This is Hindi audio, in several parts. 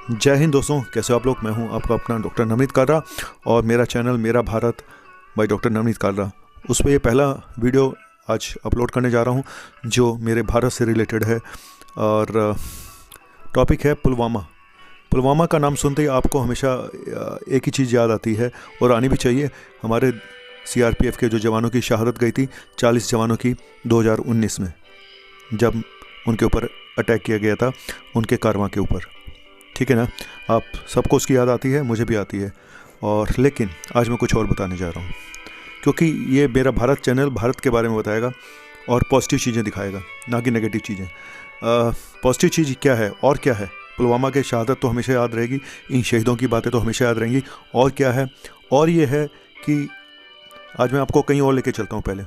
जय हिंद दोस्तों, कैसे हो आप लोग। मैं हूं आपका अपना डॉक्टर नवनीत कालरा और मेरा चैनल मेरा भारत बाय डॉक्टर नवनीत कालरा। उस पर ये पहला वीडियो आज अपलोड करने जा रहा हूं जो मेरे भारत से रिलेटेड है और टॉपिक है पुलवामा। पुलवामा का नाम सुनते ही आपको हमेशा एक ही चीज़ याद आती है और आनी भी चाहिए। हमारे सीआरपीएफ के जो जवानों की शहादत गई थी, 40 जवानों की 2019 में, जब उनके ऊपर अटैक किया गया था, उनके कारवां के ऊपर। ठीक है ना, आप सबको उसकी याद आती है, मुझे भी आती है। और लेकिन आज मैं कुछ और बताने जा रहा हूँ, क्योंकि ये मेरा भारत चैनल भारत के बारे में बताएगा और पॉजिटिव चीज़ें दिखाएगा, ना कि नेगेटिव चीज़ें। पॉजिटिव चीज़ क्या है और क्या है? पुलवामा के शहादत तो हमेशा याद रहेगी, इन शहीदों की बातें तो हमेशा याद रहेंगी। और क्या है? और ये है कि आज मैं आपको कहीं और लेके चलता हूँ। पहले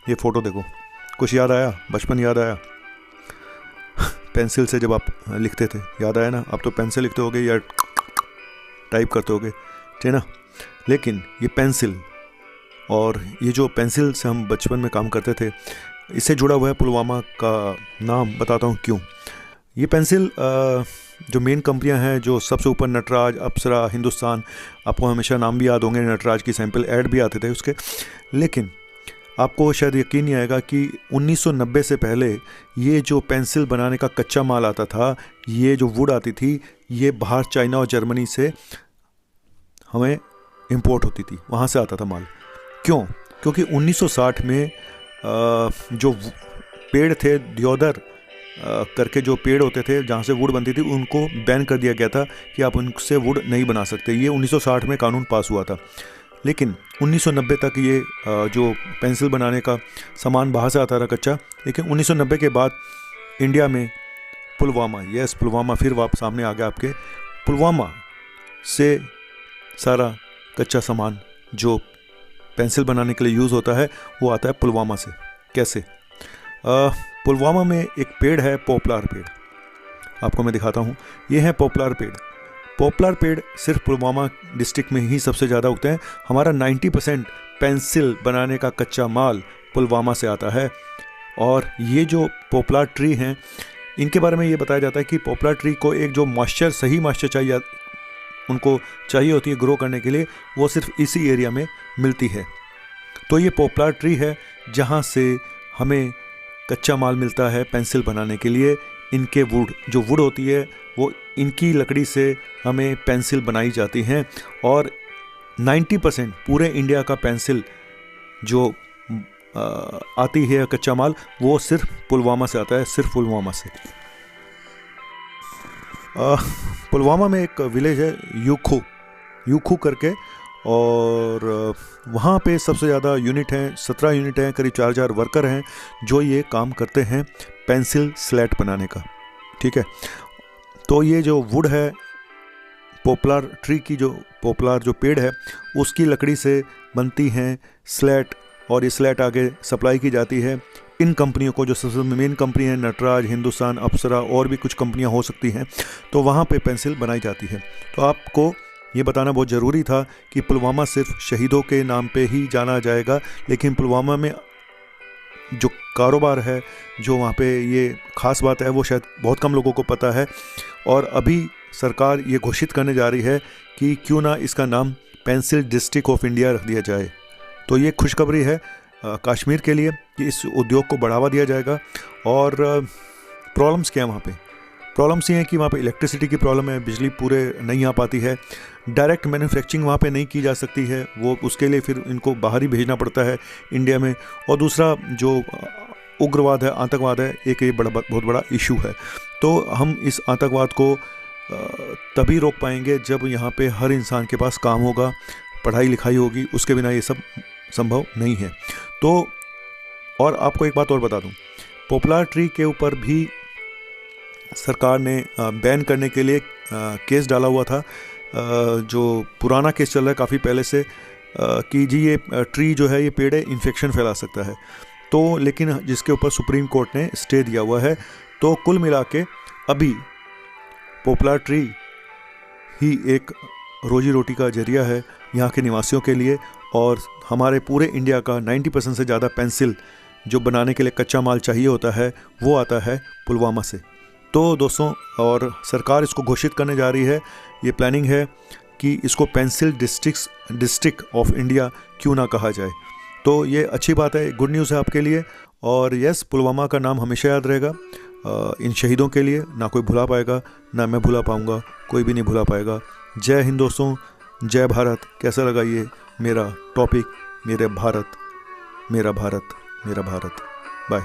ये फ़ोटो देखो, कुछ याद आया? बचपन याद आया? पेंसिल से जब आप लिखते थे, याद आया ना? आप तो पेन से लिखते होगे या टाइप करते होगे, ठीक है ना। लेकिन ये पेंसिल, और ये जो पेंसिल से हम बचपन में काम करते थे, इससे जुड़ा हुआ है पुलवामा का नाम। बताता हूँ क्यों। ये पेंसिल जो मेन कंपनियां हैं, जो सबसे ऊपर नटराज, अप्सरा, हिंदुस्तान, आपको हमेशा नाम भी याद होंगे, नटराज की सैंपल ऐड भी आते थे उसके। लेकिन आपको शायद यकीन नहीं आएगा कि 1990 से पहले ये जो पेंसिल बनाने का कच्चा माल आता था, ये जो वुड आती थी, ये बाहर चाइना और जर्मनी से हमें इंपोर्ट होती थी, वहाँ से आता था माल। क्यों? क्योंकि 1960 में जो पेड़ थे, देवदार करके जो पेड़ होते थे जहाँ से वुड बनती थी, उनको बैन कर दिया गया था कि आप उनसे वुड नहीं बना सकते। ये 1960 में कानून पास हुआ था। लेकिन 1990 तक ये जो पेंसिल बनाने का सामान बाहर से आता था कच्चा। लेकिन 1990 के बाद इंडिया में पुलवामा, यस पुलवामा फिर वापस सामने आ गया आपके। पुलवामा से सारा कच्चा सामान जो पेंसिल बनाने के लिए यूज़ होता है, वो आता है पुलवामा से। कैसे? पुलवामा में एक पेड़ है, पॉपुलर पेड़। आपको मैं दिखाता हूँ। ये है पॉपुलर पेड़। पॉपुलर पेड़ सिर्फ पुलवामा डिस्ट्रिक्ट में ही सबसे ज़्यादा उगते हैं। हमारा 90% पेंसिल बनाने का कच्चा माल पुलवामा से आता है। और ये जो पॉपुलर ट्री हैं, इनके बारे में ये बताया जाता है कि पॉपुलर ट्री को एक जो मॉइस्चर, सही मॉइस्चर चाहिए, उनको चाहिए होती है ग्रो करने के लिए, वो सिर्फ इसी एरिया में मिलती है। तो ये पॉपुलर ट्री है जहाँ से हमें कच्चा माल मिलता है पेंसिल बनाने के लिए। इनके वुड, जो वुड होती है, वो इनकी लकड़ी से हमें पेंसिल बनाई जाती हैं। और 90% पूरे इंडिया का पेंसिल जो आती है कच्चा माल, वो सिर्फ पुलवामा से आता है, सिर्फ पुलवामा से। पुलवामा में एक विलेज है यूखू करके, और वहाँ पे सबसे ज़्यादा यूनिट हैं, 17 यूनिट हैं, करीब 4000 वर्कर हैं जो ये काम करते हैं पेंसिल स्लेट बनाने का। ठीक है। तो ये जो वुड है, पॉपुलर ट्री की, जो पॉपुलर जो पेड़ है, उसकी लकड़ी से बनती हैं स्लेट, और ये स्लेट आगे सप्लाई की जाती है इन कंपनियों को, जो सबसे मेन कंपनी है नटराज, हिंदुस्तान, अप्सरा, और भी कुछ कंपनियां हो सकती हैं। तो वहाँ पे पेंसिल बनाई जाती है। तो आपको ये बताना बहुत ज़रूरी था कि पुलवामा सिर्फ शहीदों के नाम पे ही जाना जाएगा, लेकिन पुलवामा में जो कारोबार है, जो वहाँ पे ये ख़ास बात है, वो शायद बहुत कम लोगों को पता है। और अभी सरकार ये घोषित करने जा रही है कि क्यों ना इसका नाम पेंसिल डिस्ट्रिक्ट ऑफ इंडिया रख दिया जाए। तो ये खुशखबरी है कश्मीर के लिए कि इस उद्योग को बढ़ावा दिया जाएगा। और प्रॉब्लम्स क्या है वहाँ पे? प्रॉब्लम्स ये हैं कि वहाँ पे इलेक्ट्रिसिटी की प्रॉब्लम है, बिजली पूरे नहीं आ पाती है, डायरेक्ट मैन्युफैक्चरिंग वहाँ पे नहीं की जा सकती है, वो उसके लिए फिर इनको बाहर ही भेजना पड़ता है इंडिया में। और दूसरा जो उग्रवाद है, आतंकवाद है, एक ये बहुत बड़ा इशू है। तो हम इस आतंकवाद को तभी रोक पाएंगे जब यहाँ पे हर इंसान के पास काम होगा, पढ़ाई लिखाई होगी, उसके बिना ये सब संभव नहीं है। तो और आपको एक बात और बता दूँ, पॉपुलर ट्री के ऊपर भी सरकार ने बैन करने के लिए केस डाला हुआ था, जो पुराना केस चल रहा है काफ़ी पहले से, कि जी ये ट्री जो है, ये पेड़ है, इन्फेक्शन फैला सकता है। तो लेकिन जिसके ऊपर सुप्रीम कोर्ट ने स्टे दिया हुआ है। तो कुल मिला के अभी पॉपुलर ट्री ही एक रोजी रोटी का जरिया है यहाँ के निवासियों के लिए। और हमारे पूरे इंडिया का 90% से ज़्यादा पेंसिल जो बनाने के लिए कच्चा माल चाहिए होता है, वो आता है पुलवामा से। तो दोस्तों, और सरकार इसको घोषित करने जा रही है, ये प्लानिंग है कि इसको पेंसिल डिस्ट्रिक्ट ऑफ इंडिया क्यों ना कहा जाए। तो ये अच्छी बात है, गुड न्यूज़ है आपके लिए। और यस, पुलवामा का नाम हमेशा याद रहेगा इन शहीदों के लिए, ना कोई भुला पाएगा, ना मैं भुला पाऊँगा, कोई भी नहीं भुला पाएगा। जय हिंद दोस्तों, जय भारत। कैसा लगा ये मेरा टॉपिक, मेरा भारत, मेरा भारत, मेरा भारत। बाय।